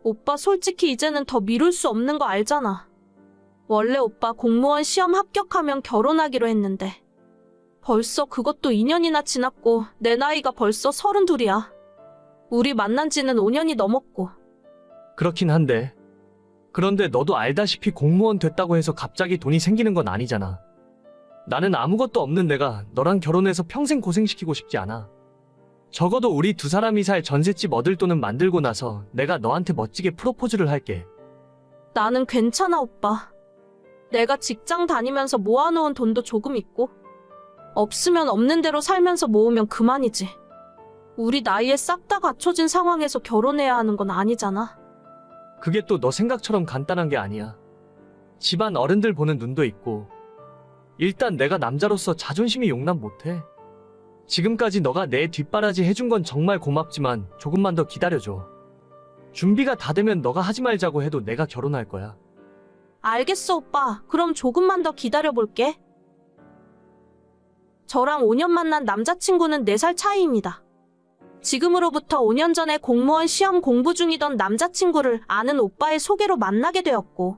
오빠 솔직히 이제는 더 미룰 수 없는 거 알잖아. 원래 오빠 공무원 시험 합격하면 결혼하기로 했는데 벌써 그것도 2년이나 지났고 내 나이가 벌써 32이야. 우리 만난 지는 5년이 넘었고. 그렇긴 한데. 그런데 너도 알다시피 공무원 됐다고 해서 갑자기 돈이 생기는 건 아니잖아. 나는 아무것도 없는 내가 너랑 결혼해서 평생 고생시키고 싶지 않아. 적어도 우리 두 사람이 살 전셋집 얻을 돈은 만들고 나서 내가 너한테 멋지게 프로포즈를 할게. 나는 괜찮아 오빠. 내가 직장 다니면서 모아놓은 돈도 조금 있고 없으면 없는 대로 살면서 모으면 그만이지. 우리 나이에 싹 다 갖춰진 상황에서 결혼해야 하는 건 아니잖아. 그게 또 너 생각처럼 간단한 게 아니야. 집안 어른들 보는 눈도 있고. 일단 내가 남자로서 자존심이 용납 못해. 지금까지 너가 내 뒷바라지 해준 건 정말 고맙지만 조금만 더 기다려줘. 준비가 다 되면 너가 하지 말자고 해도 내가 결혼할 거야. 알겠어 오빠. 그럼 조금만 더 기다려볼게. 저랑 5년 만난 남자친구는 4살 차이입니다. 지금으로부터 5년 전에 공무원 시험 공부 중이던 남자친구를 아는 오빠의 소개로 만나게 되었고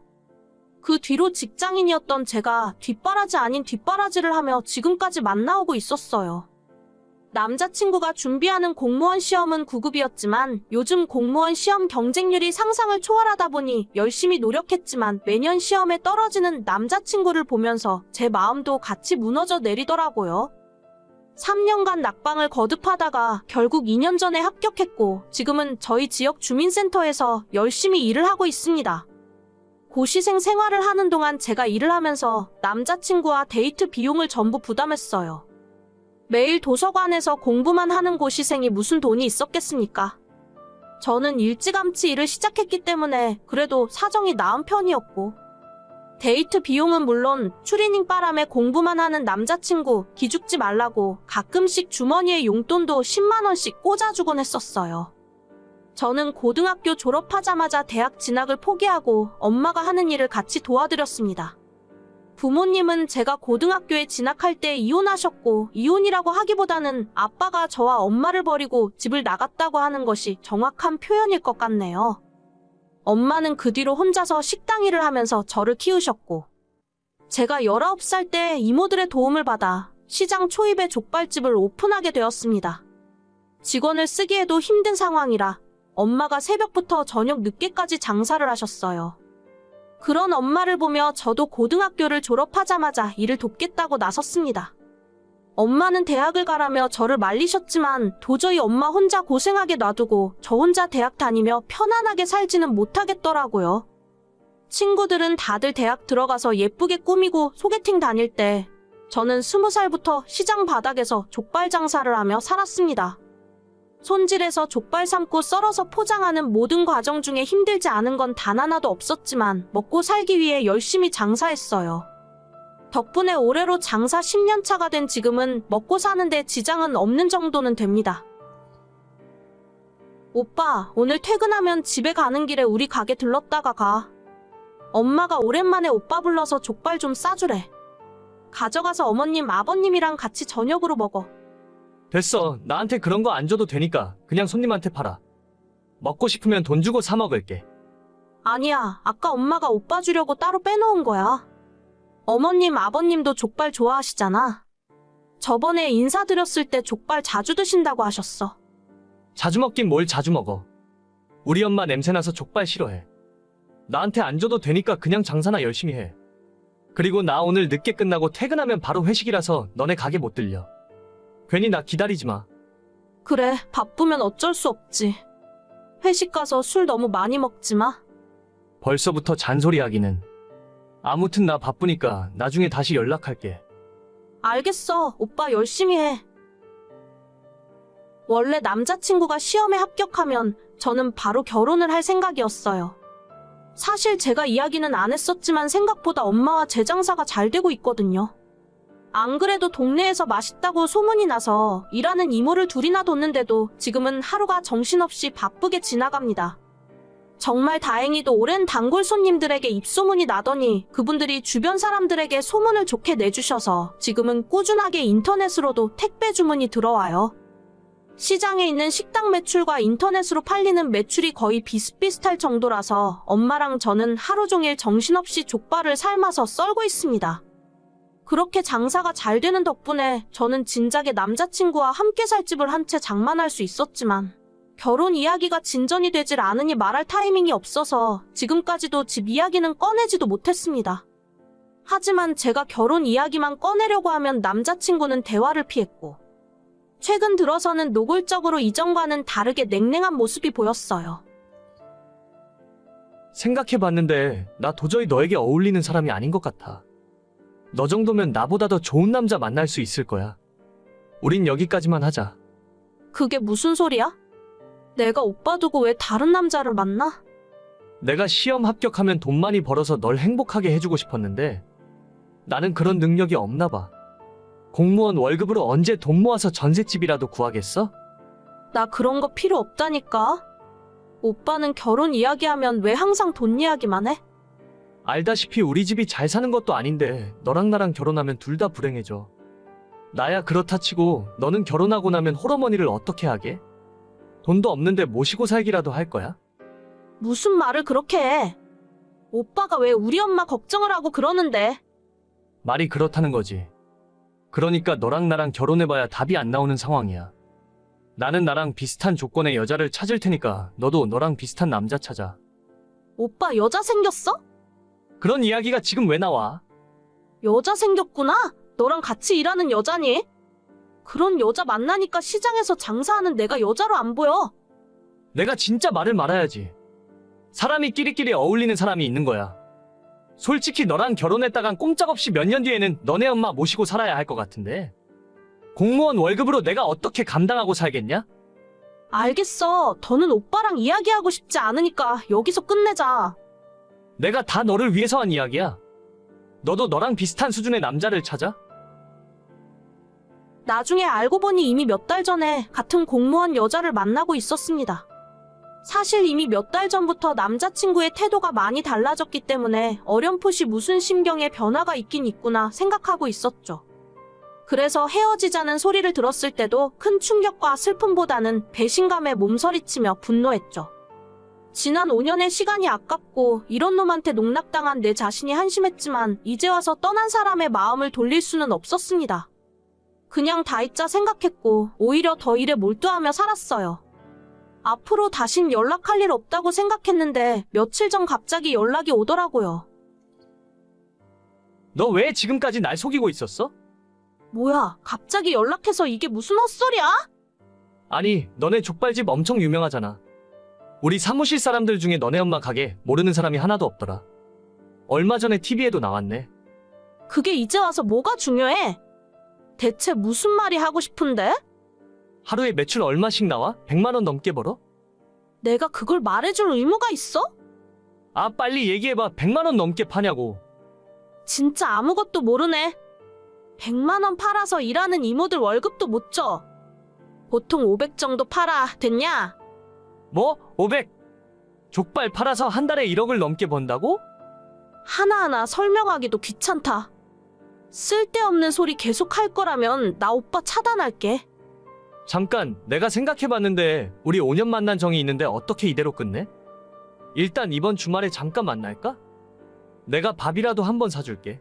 그 뒤로 직장인이었던 제가 뒷바라지 아닌 뒷바라지를 하며 지금까지 만나오고 있었어요. 남자친구가 준비하는 공무원 시험은 9급이었지만 요즘 공무원 시험 경쟁률이 상상을 초월하다 보니 열심히 노력했지만 매년 시험에 떨어지는 남자친구를 보면서 제 마음도 같이 무너져 내리더라고요. 3년간 낙방을 거듭하다가 결국 2년 전에 합격했고 지금은 저희 지역 주민센터에서 열심히 일을 하고 있습니다. 고시생 생활을 하는 동안 제가 일을 하면서 남자친구와 데이트 비용을 전부 부담했어요. 매일 도서관에서 공부만 하는 고시생이 무슨 돈이 있었겠습니까? 저는 일찌감치 일을 시작했기 때문에 그래도 사정이 나은 편이었고 데이트 비용은 물론 추리닝 바람에 공부만 하는 남자친구 기죽지 말라고 가끔씩 주머니에 용돈도 10만원씩 꽂아주곤 했었어요. 저는 고등학교 졸업하자마자 대학 진학을 포기하고 엄마가 하는 일을 같이 도와드렸습니다. 부모님은 제가 고등학교에 진학할 때 이혼하셨고 이혼이라고 하기보다는 아빠가 저와 엄마를 버리고 집을 나갔다고 하는 것이 정확한 표현일 것 같네요. 엄마는 그 뒤로 혼자서 식당 일을 하면서 저를 키우셨고 제가 19살 때 이모들의 도움을 받아 시장 초입에 족발집을 오픈하게 되었습니다. 직원을 쓰기에도 힘든 상황이라 엄마가 새벽부터 저녁 늦게까지 장사를 하셨어요. 그런 엄마를 보며 저도 고등학교를 졸업하자마자 일을 돕겠다고 나섰습니다. 엄마는 대학을 가라며 저를 말리셨지만 도저히 엄마 혼자 고생하게 놔두고 저 혼자 대학 다니며 편안하게 살지는 못하겠더라고요. 친구들은 다들 대학 들어가서 예쁘게 꾸미고 소개팅 다닐 때 저는 20살부터 시장 바닥에서 족발 장사를 하며 살았습니다. 손질해서 족발 삶고 썰어서 포장하는 모든 과정 중에 힘들지 않은 건 단 하나도 없었지만 먹고 살기 위해 열심히 장사했어요. 덕분에 올해로 장사 10년 차가 된 지금은 먹고 사는데 지장은 없는 정도는 됩니다. 오빠, 오늘 퇴근하면 집에 가는 길에 우리 가게 들렀다가 가. 엄마가 오랜만에 오빠 불러서 족발 좀 싸주래. 가져가서 어머님, 아버님이랑 같이 저녁으로 먹어. 됐어. 나한테 그런 거 안 줘도 되니까 그냥 손님한테 팔아. 먹고 싶으면 돈 주고 사 먹을게. 아니야. 아까 엄마가 오빠 주려고 따로 빼놓은 거야. 어머님, 아버님도 족발 좋아하시잖아. 저번에 인사드렸을 때 족발 자주 드신다고 하셨어. 자주 먹긴 뭘 자주 먹어. 우리 엄마 냄새나서 족발 싫어해. 나한테 안 줘도 되니까 그냥 장사나 열심히 해. 그리고 나 오늘 늦게 끝나고 퇴근하면 바로 회식이라서 너네 가게 못 들려. 괜히 나 기다리지 마. 그래, 바쁘면 어쩔 수 없지. 회식 가서 술 너무 많이 먹지 마. 벌써부터 잔소리하기는. 아무튼 나 바쁘니까 나중에 다시 연락할게. 알겠어. 오빠 열심히 해. 원래 남자친구가 시험에 합격하면 저는 바로 결혼을 할 생각이었어요. 사실 제가 이야기는 안 했었지만 생각보다 엄마와 제 장사가 잘 되고 있거든요. 안 그래도 동네에서 맛있다고 소문이 나서 일하는 이모를 둘이나 뒀는데도 지금은 하루가 정신없이 바쁘게 지나갑니다. 정말 다행히도 오랜 단골 손님들에게 입소문이 나더니 그분들이 주변 사람들에게 소문을 좋게 내주셔서 지금은 꾸준하게 인터넷으로도 택배 주문이 들어와요. 시장에 있는 식당 매출과 인터넷으로 팔리는 매출이 거의 비슷비슷할 정도라서 엄마랑 저는 하루 종일 정신없이 족발을 삶아서 썰고 있습니다. 그렇게 장사가 잘 되는 덕분에 저는 진작에 남자친구와 함께 살 집을 한 채 장만할 수 있었지만 결혼 이야기가 진전이 되질 않으니 말할 타이밍이 없어서 지금까지도 집 이야기는 꺼내지도 못했습니다. 하지만 제가 결혼 이야기만 꺼내려고 하면 남자친구는 대화를 피했고 최근 들어서는 노골적으로 이전과는 다르게 냉랭한 모습이 보였어요. 생각해봤는데 나 도저히 너에게 어울리는 사람이 아닌 것 같아. 너 정도면 나보다 더 좋은 남자 만날 수 있을 거야. 우린 여기까지만 하자. 그게 무슨 소리야? 내가 오빠 두고 왜 다른 남자를 만나? 내가 시험 합격하면 돈 많이 벌어서 널 행복하게 해주고 싶었는데 나는 그런 능력이 없나 봐. 공무원 월급으로 언제 돈 모아서 전셋집이라도 구하겠어? 나 그런 거 필요 없다니까. 오빠는 결혼 이야기하면 왜 항상 돈 이야기만 해? 알다시피 우리 집이 잘 사는 것도 아닌데 너랑 나랑 결혼하면 둘 다 불행해져. 나야 그렇다 치고 너는 결혼하고 나면 홀어머니를 어떻게 하게? 돈도 없는데 모시고 살기라도 할 거야? 무슨 말을 그렇게 해? 오빠가 왜 우리 엄마 걱정을 하고 그러는데? 말이 그렇다는 거지. 그러니까 너랑 나랑 결혼해봐야 답이 안 나오는 상황이야. 나는 나랑 비슷한 조건의 여자를 찾을 테니까 너도 너랑 비슷한 남자 찾아. 오빠 여자 생겼어? 그런 이야기가 지금 왜 나와? 여자 생겼구나? 너랑 같이 일하는 여자니? 그런 여자 만나니까 시장에서 장사하는 내가 여자로 안 보여. 내가 진짜 말을 말아야지. 사람이 끼리끼리 어울리는 사람이 있는 거야. 솔직히 너랑 결혼했다간 꼼짝없이 몇 년 뒤에는 너네 엄마 모시고 살아야 할 것 같은데 공무원 월급으로 내가 어떻게 감당하고 살겠냐? 알겠어. 더는 오빠랑 이야기하고 싶지 않으니까 여기서 끝내자. 내가 다 너를 위해서 한 이야기야. 너도 너랑 비슷한 수준의 남자를 찾아? 나중에 알고 보니 이미 몇 달 전에 같은 공무원 여자를 만나고 있었습니다. 사실 이미 몇 달 전부터 남자친구의 태도가 많이 달라졌기 때문에 어렴풋이 무슨 심경의 변화가 있긴 있구나 생각하고 있었죠. 그래서 헤어지자는 소리를 들었을 때도 큰 충격과 슬픔보다는 배신감에 몸서리치며 분노했죠. 지난 5년의 시간이 아깝고 이런 놈한테 농락당한 내 자신이 한심했지만 이제 와서 떠난 사람의 마음을 돌릴 수는 없었습니다. 그냥 다 잊자 생각했고 오히려 더 일에 몰두하며 살았어요. 앞으로 다신 연락할 일 없다고 생각했는데 며칠 전 갑자기 연락이 오더라고요. 너 왜 지금까지 날 속이고 있었어? 뭐야, 갑자기 연락해서 이게 무슨 헛소리야? 아니, 너네 족발집 엄청 유명하잖아. 우리 사무실 사람들 중에 너네 엄마 가게 모르는 사람이 하나도 없더라. 얼마 전에 TV에도 나왔네. 그게 이제 와서 뭐가 중요해? 대체 무슨 말이 하고 싶은데? 하루에 매출 얼마씩 나와? 100만 원 넘게 벌어? 내가 그걸 말해줄 의무가 있어? 아, 빨리 얘기해봐. 100만 원 넘게 파냐고. 진짜 아무것도 모르네. 100만 원 팔아서 일하는 이모들 월급도 못 줘. 보통 500 정도 팔아. 됐냐? 뭐? 500? 족발 팔아서 한 달에 1억을 넘게 번다고? 하나하나 설명하기도 귀찮다. 쓸데없는 소리 계속 할 거라면 나 오빠 차단할게. 잠깐, 내가 생각해봤는데 우리 5년 만난 정이 있는데 어떻게 이대로 끝내? 일단 이번 주말에 잠깐 만날까? 내가 밥이라도 한번 사줄게.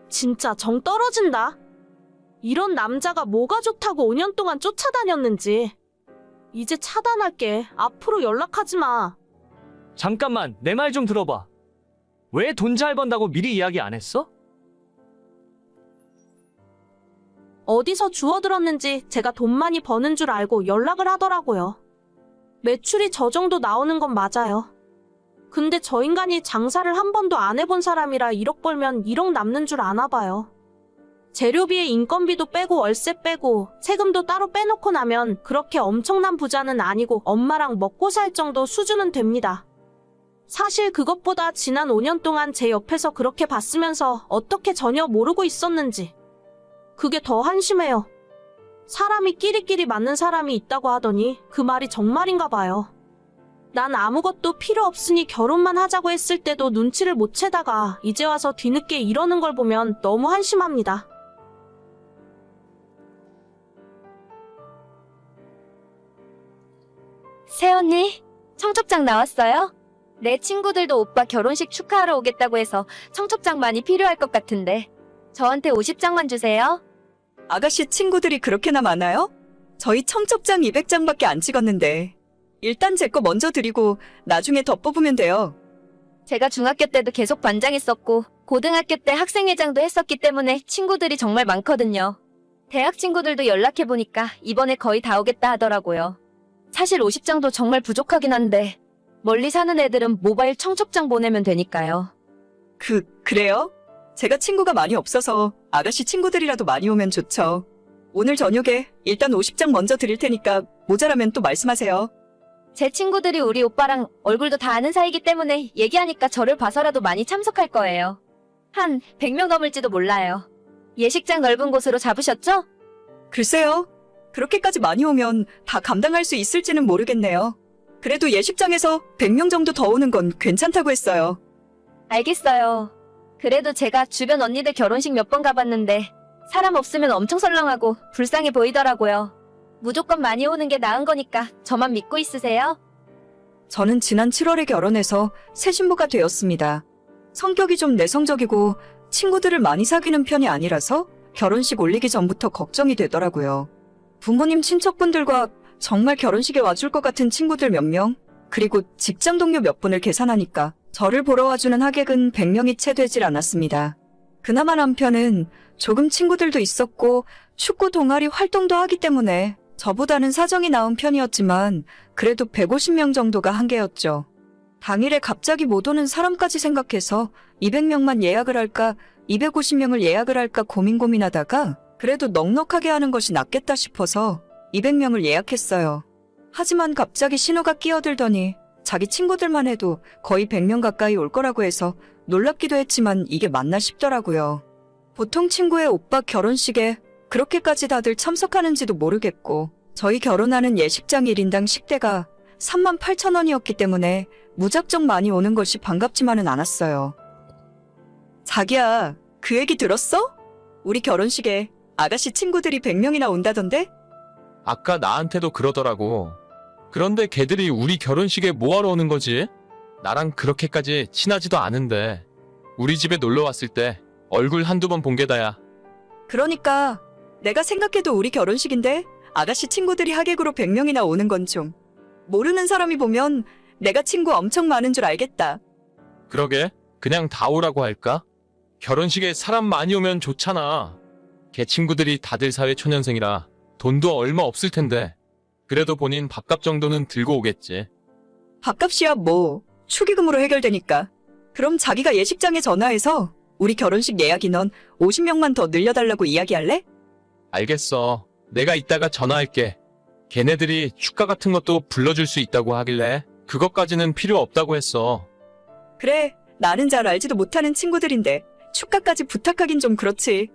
진짜 정 떨어진다. 이런 남자가 뭐가 좋다고 5년 동안 쫓아다녔는지. 이제 차단할게. 앞으로 연락하지 마. 잠깐만, 내 말 좀 들어봐. 왜 돈 잘 번다고 미리 이야기 안 했어? 어디서 주워들었는지 제가 돈 많이 버는 줄 알고 연락을 하더라고요. 매출이 저 정도 나오는 건 맞아요. 근데 저 인간이 장사를 한 번도 안 해본 사람이라 1억 벌면 1억 남는 줄 아나 봐요. 재료비에 인건비도 빼고 월세 빼고 세금도 따로 빼놓고 나면 그렇게 엄청난 부자는 아니고 엄마랑 먹고 살 정도 수준은 됩니다. 사실 그것보다 지난 5년 동안 제 옆에서 그렇게 봤으면서 어떻게 전혀 모르고 있었는지 그게 더 한심해요. 사람이 끼리끼리 맞는 사람이 있다고 하더니 그 말이 정말인가 봐요. 난 아무것도 필요 없으니 결혼만 하자고 했을 때도 눈치를 못 채다가 이제 와서 뒤늦게 이러는 걸 보면 너무 한심합니다. 새언니, 청첩장 나왔어요? 내 친구들도 오빠 결혼식 축하하러 오겠다고 해서 청첩장 많이 필요할 것 같은데 저한테 50장만 주세요. 아가씨 친구들이 그렇게나 많아요? 저희 청첩장 200장밖에 안 찍었는데. 일단 제 거 먼저 드리고 나중에 더 뽑으면 돼요. 제가 중학교 때도 계속 반장했었고 고등학교 때 학생회장도 했었기 때문에 친구들이 정말 많거든요. 대학 친구들도 연락해보니까 이번에 거의 다 오겠다 하더라고요. 사실 50장도 정말 부족하긴 한데 멀리 사는 애들은 모바일 청첩장 보내면 되니까요. 그래요? 제가 친구가 많이 없어서 아가씨 친구들이라도 많이 오면 좋죠. 오늘 저녁에 일단 50장 먼저 드릴 테니까 모자라면 또 말씀하세요. 제 친구들이 우리 오빠랑 얼굴도 다 아는 사이기 때문에 얘기하니까 저를 봐서라도 많이 참석할 거예요. 한 100명 넘을지도 몰라요. 예식장 넓은 곳으로 잡으셨죠? 글쎄요. 그렇게까지 많이 오면 다 감당할 수 있을지는 모르겠네요. 그래도 예식장에서 100명 정도 더 오는 건 괜찮다고 했어요. 알겠어요. 그래도 제가 주변 언니들 결혼식 몇 번 가봤는데 사람 없으면 엄청 설렁하고 불쌍해 보이더라고요. 무조건 많이 오는 게 나은 거니까 저만 믿고 있으세요. 저는 지난 7월에 결혼해서 새 신부가 되었습니다. 성격이 좀 내성적이고 친구들을 많이 사귀는 편이 아니라서 결혼식 올리기 전부터 걱정이 되더라고요. 부모님 친척분들과 정말 결혼식에 와줄 것 같은 친구들 몇 명, 그리고 직장 동료 몇 분을 계산하니까 저를 보러 와주는 하객은 100명이 채 되질 않았습니다. 그나마 남편은 조금 친구들도 있었고 축구 동아리 활동도 하기 때문에 저보다는 사정이 나은 편이었지만 그래도 150명 정도가 한계였죠. 당일에 갑자기 못 오는 사람까지 생각해서 200명만 예약을 할까 250명을 예약을 할까 고민하다가 그래도 넉넉하게 하는 것이 낫겠다 싶어서 200명을 예약했어요. 하지만 갑자기 신호가 끼어들더니 자기 친구들만 해도 거의 100명 가까이 올 거라고 해서 놀랍기도 했지만 이게 맞나 싶더라고요. 보통 친구의 오빠 결혼식에 그렇게까지 다들 참석하는지도 모르겠고 저희 결혼하는 예식장 1인당 식대가 38,000원이었기 때문에 무작정 많이 오는 것이 반갑지만은 않았어요. 자기야, 그 얘기 들었어? 우리 결혼식에 아가씨 친구들이 100명이나 온다던데? 아까 나한테도 그러더라고. 그런데 걔들이 우리 결혼식에 뭐하러 오는 거지? 나랑 그렇게까지 친하지도 않은데 우리 집에 놀러 왔을 때 얼굴 한두 번 본 게 다야. 그러니까 내가 생각해도 우리 결혼식인데 아가씨 친구들이 하객으로 100명이나 오는 건 좀 모르는 사람이 보면 내가 친구 엄청 많은 줄 알겠다. 그러게, 그냥 다 오라고 할까? 결혼식에 사람 많이 오면 좋잖아. 걔 친구들이 다들 사회 초년생이라 돈도 얼마 없을 텐데 그래도 본인 밥값 정도는 들고 오겠지. 밥값이야 뭐 축의금으로 해결되니까. 그럼 자기가 예식장에 전화해서 우리 결혼식 예약 인원 50명만 더 늘려달라고 이야기할래? 알겠어. 내가 이따가 전화할게. 걔네들이 축가 같은 것도 불러줄 수 있다고 하길래 그것까지는 필요 없다고 했어. 그래, 나는 잘 알지도 못하는 친구들인데 축가까지 부탁하긴 좀 그렇지.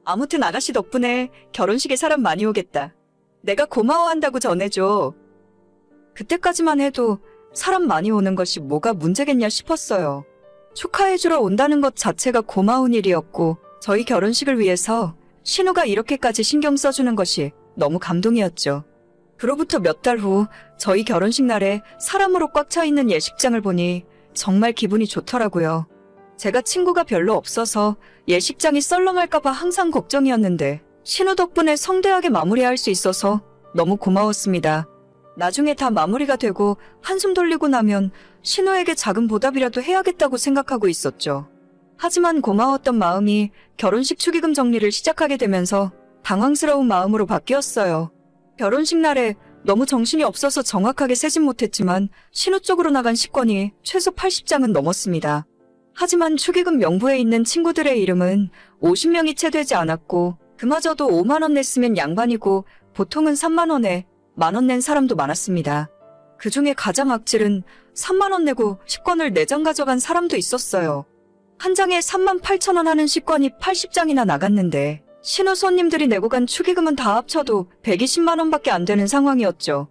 아무튼 아가씨 덕분에 결혼식에 사람 많이 오겠다. 내가 고마워한다고 전해줘. 그때까지만 해도 사람 많이 오는 것이 뭐가 문제겠냐 싶었어요. 축하해주러 온다는 것 자체가 고마운 일이었고 저희 결혼식을 위해서 신우가 이렇게까지 신경 써주는 것이 너무 감동이었죠. 그로부터 몇 달 후 저희 결혼식 날에 사람으로 꽉 차 있는 예식장을 보니 정말 기분이 좋더라고요. 제가 친구가 별로 없어서 예식장이 썰렁할까봐 항상 걱정이었는데 신우 덕분에 성대하게 마무리할 수 있어서 너무 고마웠습니다. 나중에 다 마무리가 되고 한숨 돌리고 나면 신우에게 작은 보답이라도 해야겠다고 생각하고 있었죠. 하지만 고마웠던 마음이 결혼식 축의금 정리를 시작하게 되면서 당황스러운 마음으로 바뀌었어요. 결혼식 날에 너무 정신이 없어서 정확하게 세진 못했지만 신우 쪽으로 나간 식권이 최소 80장은 넘었습니다. 하지만 축의금 명부에 있는 친구들의 이름은 50명이 채 되지 않았고 그마저도 5만 원 냈으면 양반이고 보통은 3만 원에 만 원 낸 사람도 많았습니다. 그중에 가장 악질은 3만 원 내고 식권을 4장 가져간 사람도 있었어요. 한 장에 3만 8천 원 하는 식권이 80장이나 나갔는데 신우 손님들이 내고 간 축의금은 다 합쳐도 120만 원밖에 안 되는 상황이었죠.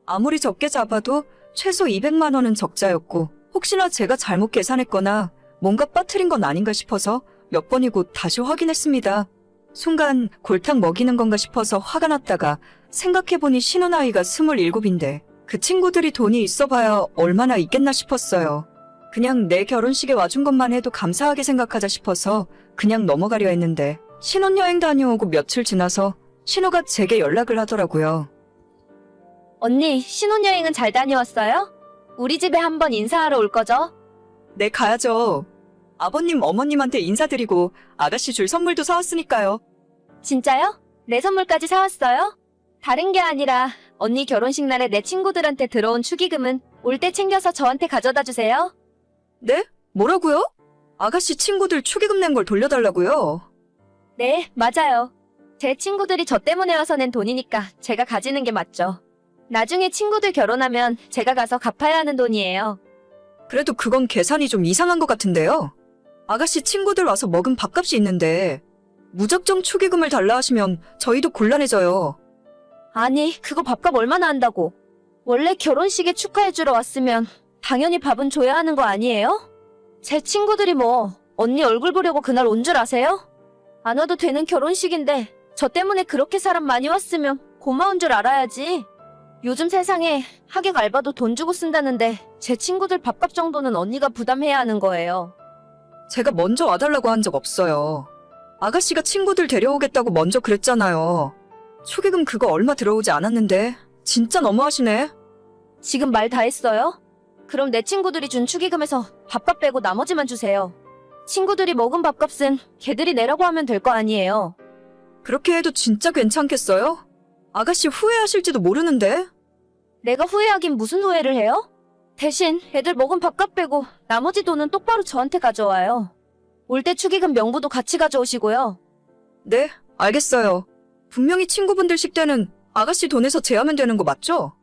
아무리 적게 잡아도 최소 200만 원은 적자였고 혹시나 제가 잘못 계산했거나 뭔가 빠뜨린 건 아닌가 싶어서 몇 번이고 다시 확인했습니다. 순간 골탕 먹이는 건가 싶어서 화가 났다가 생각해보니 신우 나이가 27인데 그 친구들이 돈이 있어봐야 얼마나 있겠나 싶었어요. 그냥 내 결혼식에 와준 것만 해도 감사하게 생각하자 싶어서 그냥 넘어가려 했는데 신혼여행 다녀오고 며칠 지나서 신우가 제게 연락을 하더라고요. 언니, 신혼여행은 잘 다녀왔어요? 우리 집에 한번 인사하러 올 거죠? 네, 가야죠. 아버님, 어머님한테 인사드리고 아가씨 줄 선물도 사왔으니까요. 진짜요? 내 선물까지 사왔어요? 다른 게 아니라 언니 결혼식 날에 내 친구들한테 들어온 축의금은 올 때 챙겨서 저한테 가져다 주세요. 네? 뭐라고요? 아가씨 친구들 축의금 낸 걸 돌려달라고요? 네, 맞아요. 제 친구들이 저 때문에 와서 낸 돈이니까 제가 가지는 게 맞죠. 나중에 친구들 결혼하면 제가 가서 갚아야 하는 돈이에요. 그래도 그건 계산이 좀 이상한 것 같은데요. 아가씨 친구들 와서 먹은 밥값이 있는데 무작정 축의금을 달라 하시면 저희도 곤란해져요. 아니, 그거 밥값 얼마나 한다고. 원래 결혼식에 축하해주러 왔으면 당연히 밥은 줘야 하는 거 아니에요? 제 친구들이 뭐 언니 얼굴 보려고 그날 온 줄 아세요? 안 와도 되는 결혼식인데 저 때문에 그렇게 사람 많이 왔으면 고마운 줄 알아야지. 요즘 세상에 하객 알바도 돈 주고 쓴다는데 제 친구들 밥값 정도는 언니가 부담해야 하는 거예요. 제가 먼저 와달라고 한 적 없어요. 아가씨가 친구들 데려오겠다고 먼저 그랬잖아요. 축의금 그거 얼마 들어오지 않았는데 진짜 너무하시네. 지금 말 다 했어요? 그럼 내 친구들이 준 축의금에서 밥값 빼고 나머지만 주세요. 친구들이 먹은 밥값은 걔들이 내라고 하면 될 거 아니에요. 그렇게 해도 진짜 괜찮겠어요? 아가씨 후회하실지도 모르는데. 내가 후회하긴 무슨 후회를 해요? 대신 애들 먹은 밥값 빼고 나머지 돈은 똑바로 저한테 가져와요. 올 때 축의금 명부도 같이 가져오시고요. 네, 알겠어요. 분명히 친구분들 식대는 아가씨 돈에서 제하면 되는 거 맞죠?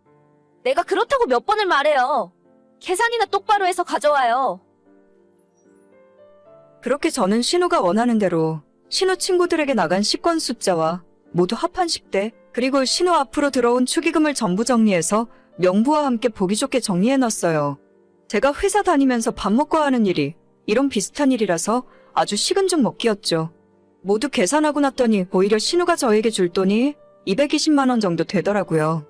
내가 그렇다고 몇 번을 말해요. 계산이나 똑바로 해서 가져와요. 그렇게 저는 신우가 원하는 대로 신우 친구들에게 나간 식권 숫자와 모두 합한 식대, 그리고 신우 앞으로 들어온 축의금을 전부 정리해서 명부와 함께 보기 좋게 정리해놨어요. 제가 회사 다니면서 밥 먹고 하는 일이 이런 비슷한 일이라서 아주 식은 죽 먹기였죠. 모두 계산하고 났더니 오히려 신우가 저에게 줄 돈이 220만 원 정도 되더라고요.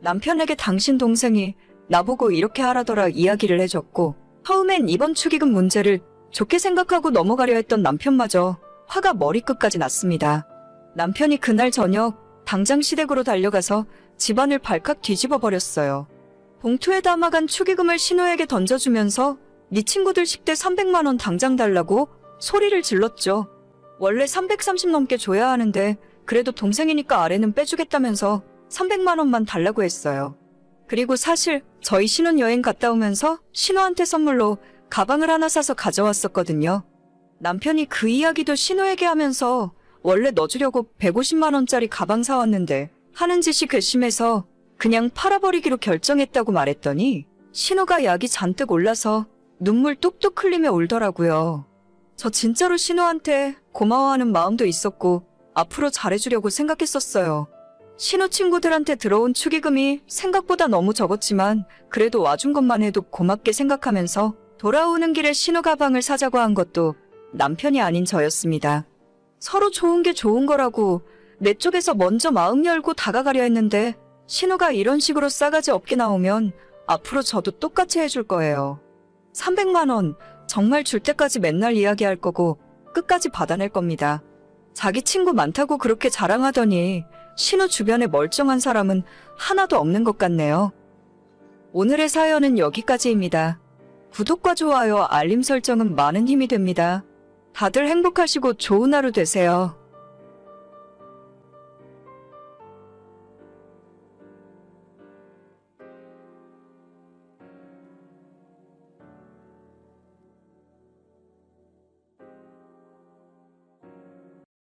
남편에게 당신 동생이 나보고 이렇게 하라더라 이야기를 해줬고, 처음엔 이번 축의금 문제를 좋게 생각하고 넘어가려 했던 남편마저 화가 머리끝까지 났습니다. 남편이 그날 저녁 당장 시댁으로 달려가서 집안을 발칵 뒤집어 버렸어요. 봉투에 담아간 축의금을 신우에게 던져주면서 네 친구들 10대 300만 원 당장 달라고 소리를 질렀죠. 원래 330 넘게 줘야 하는데 그래도 동생이니까 아래는 빼주겠다면서 300만 원만 달라고 했어요. 그리고 사실 저희 신혼여행 갔다 오면서 신우한테 선물로 가방을 하나 사서 가져왔었거든요. 남편이 그 이야기도 신우에게 하면서 원래 넣어주려고 150만 원짜리 가방 사왔는데 하는 짓이 괘씸해서 그냥 팔아버리기로 결정했다고 말했더니 신우가 약이 잔뜩 올라서 눈물 뚝뚝 흘리며 울더라고요. 저 진짜로 신우한테 고마워하는 마음도 있었고 앞으로 잘해주려고 생각했었어요. 신우 친구들한테 들어온 축의금이 생각보다 너무 적었지만 그래도 와준 것만 해도 고맙게 생각하면서 돌아오는 길에 신우 가방을 사자고 한 것도 남편이 아닌 저였습니다. 서로 좋은 게 좋은 거라고 내 쪽에서 먼저 마음 열고 다가가려 했는데 신우가 이런 식으로 싸가지 없게 나오면 앞으로 저도 똑같이 해줄 거예요. 300만 원 정말 줄 때까지 맨날 이야기할 거고 끝까지 받아낼 겁니다. 자기 친구 많다고 그렇게 자랑하더니 신우 주변에 멀쩡한 사람은 하나도 없는 것 같네요. 오늘의 사연은 여기까지입니다. 구독과 좋아요, 알림 설정은 많은 힘이 됩니다. 다들 행복하시고 좋은 하루 되세요.